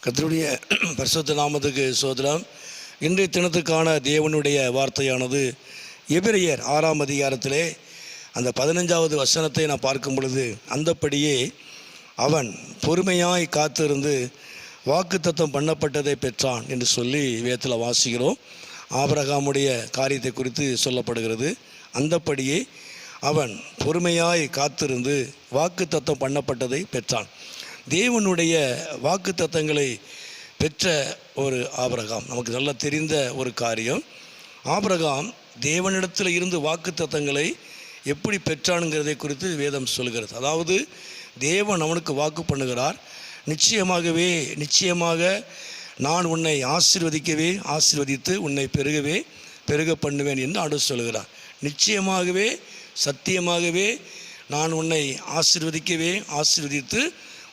கர்த்தருடைய பரிசுத்த நாமத்துக்கு ஸ்தோத்திரம். இன்றைய தினத்துக்கான தேவனுடைய வார்த்தையானது எபிரெயர் 6ஆம் அதிகாரத்திலே அந்த 15வது வசனத்தை நான் பார்க்கும் பொழுது, அந்தப்படியே அவன் பொறுமையாய் காத்திருந்து வாக்குத்தத்தம் பண்ணப்பட்டதை பெற்றான் என்று சொல்லி வேதத்தில் வாசிக்கிறோம். ஆபிரகாமுடைய காரியத்தை குறித்து சொல்லப்படுகிறது. அந்தப்படியே அவன் பொறுமையாய் காத்திருந்து வாக்குத்தத்தம் பண்ணப்பட்டதை பெற்றான். தேவனுடைய வாக்குத்தத்தங்களை பெற்ற ஒரு ஆபிரகாம், நமக்கு நல்லா தெரிந்த ஒரு காரியம். ஆபிரகாம் தேவனிடத்தில் இருந்து வாக்குத்தத்தங்களை எப்படி பெற்றானுங்கிறதை குறித்து வேதம் சொல்கிறது. அதாவது தேவன் அவனுக்கு வாக்கு பண்ணுகிறார், நிச்சயமாக நான் உன்னை ஆசீர்வதித்து உன்னை பெருக பண்ணுவேன் என்று ஆண்டவர் சொல்கிறார். நிச்சயமாகவே சத்தியமாகவே நான் உன்னை ஆசீர்வதித்து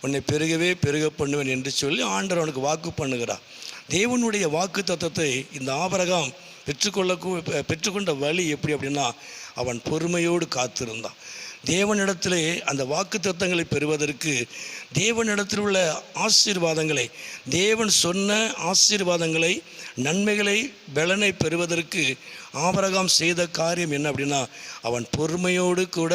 உன்னை பெருக பண்ணுவேன் என்று சொல்லி ஆண்டவர் அவனுக்கு வாக்கு பண்ணுகிறார். தேவனுடைய வாக்கு தத்தத்தை இந்த ஆபிரகாம் பெற்றுக்கொண்ட வழி எப்படி அப்படின்னா, அவன் பொறுமையோடு காத்திருந்தான். தேவனிடத்திலே அந்த வாக்கு தத்தங்களை பெறுவதற்கு, தேவனிடத்தில் உள்ள ஆசீர்வாதங்களை, தேவன் சொன்ன ஆசீர்வாதங்களை, நன்மைகளை, பலனை பெறுவதற்கு ஆபிரகாம் செய்த காரியம் என்ன அப்படின்னா, அவன் பொறுமையோடு கூட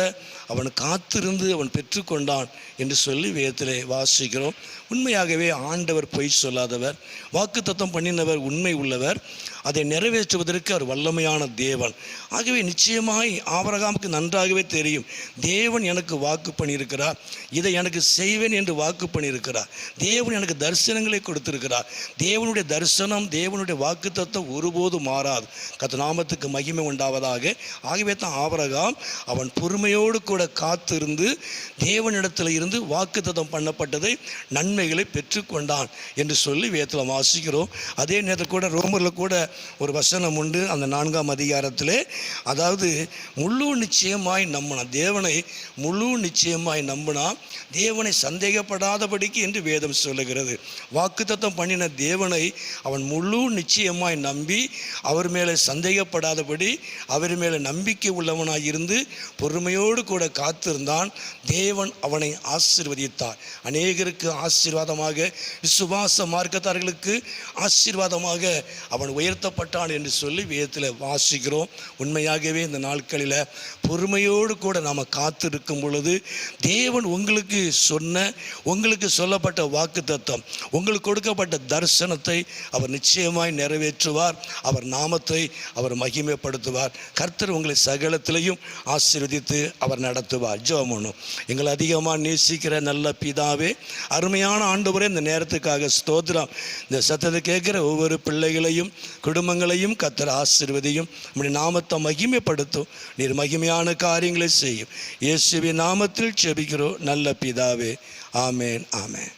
அவன் காத்திருந்து அவன் பெற்றுக்கொண்டான் என்று சொல்லி வேதத்திலே வாசிக்கிறோம். உண்மையாகவே ஆண்டவர் பொய் சொல்லாதவர், வாக்குத்தத்தம் பண்ணினவர் உண்மை உள்ளவர், அதை நிறைவேற்றுவதற்கு அவர் வல்லமையான தேவன். ஆகவே நிச்சயமாய் ஆபிரகாமுக்கு நன்றாகவே தெரியும், தேவன் எனக்கு வாக்கு பண்ணியிருக்கிறார், இதை எனக்கு செய்வேன் என்று வாக்கு பண்ணியிருக்கிறார். தேவன் எனக்கு தரிசனங்களை கொடுத்திருக்கிறார். தேவனுடைய தரிசனம், தேவனுடைய வாக்குத்தத்தம் ஒருபோதும் மாறாது. கர்த்தர் நாமத்துக்கு மகிமை உண்டாவதாக. ஆகவே தான் ஆபிரகாம் அவன் பொறுமையோடு கூட காத்திருந்து தேவனிடத்தில் இருந்து வாக்குத்தத்தம் பண்ணப்பட்டதை, நன்மைகளை பெற்றுக்கொண்டான் என்று சொல்லி வேதத்தில் வாசிக்கிறோம். அதே நேரத்தில் கூட ரோமரில் கூட ஒரு வசனம் உண்டு, அந்த 4ஆம் அதிகாரத்திலே. அதாவது முழு நிச்சயமாய் நம்பினான், தேவனை முழு நிச்சயமாய் நம்பினான், தேவனை சந்தேகப்படாதபடிக்கு என்று வேதம் சொல்லுகிறது. வாக்குத்தத்தம் பண்ணின தேவனை அவன் முழு நிச்சயமாய் நம்பி அவர் மேலே சந்தேகப்படாதபடி அவர் மேலே நம்பிக்கை உள்ளவனாய் இருந்து பொறுமையோடு கூட காத்திருந்தான். தேவன் அவனை ஆசீர்வதித்தார். அநேகருக்கு ஆசீர்வாதமாக, விசுவாச மார்க்கத்தார்களுக்கு ஆசீர்வாதமாக அவன் உயர்த்தப்பட்டான் என்று சொல்லி வேதத்தில் வாசிக்கிறோம். உண்மையாகவே இந்த நாட்களில் பொறுமையோடு கூட நாம் காத்திருக்கும் பொழுது, தேவன் உங்களுக்கு சொல்லப்பட்ட வாக்கு தத்தம், உங்களுக்கு கொடுக்கப்பட்ட தரிசனத்தை அவர் நிச்சயமாய் நிறைவேற்றுவார். அவர் நாமத்தை அவர் மகிமைப்படுத்துவார். கர்த்தர் உங்களை சகலத்திலையும் ஆசீர்வதித்து அவர் நடத்துவார். ஜெபம் பண்ணும். எங்களை அதிகமாக நேசிக்கிற நல்ல பிதாவே, அருமையான ஆண்டவரே, இந்த நேரத்துக்காக ஸ்தோத்திரம். இந்த சத்தத்தை கேட்கிற ஒவ்வொரு பிள்ளைகளையும் குடும்பங்களையும் கர்த்தர் ஆசீர்வதியும். நம்முடைய நாமத்தை மகிமைப்படுத்தும். நீர் மகிமையான காரியங்களை செய்யும். இயேசுவின் நாமத்தில் ஜெபிக்கிறோம் நல்ல பிதாவே. ஆமேன், ஆமேன்.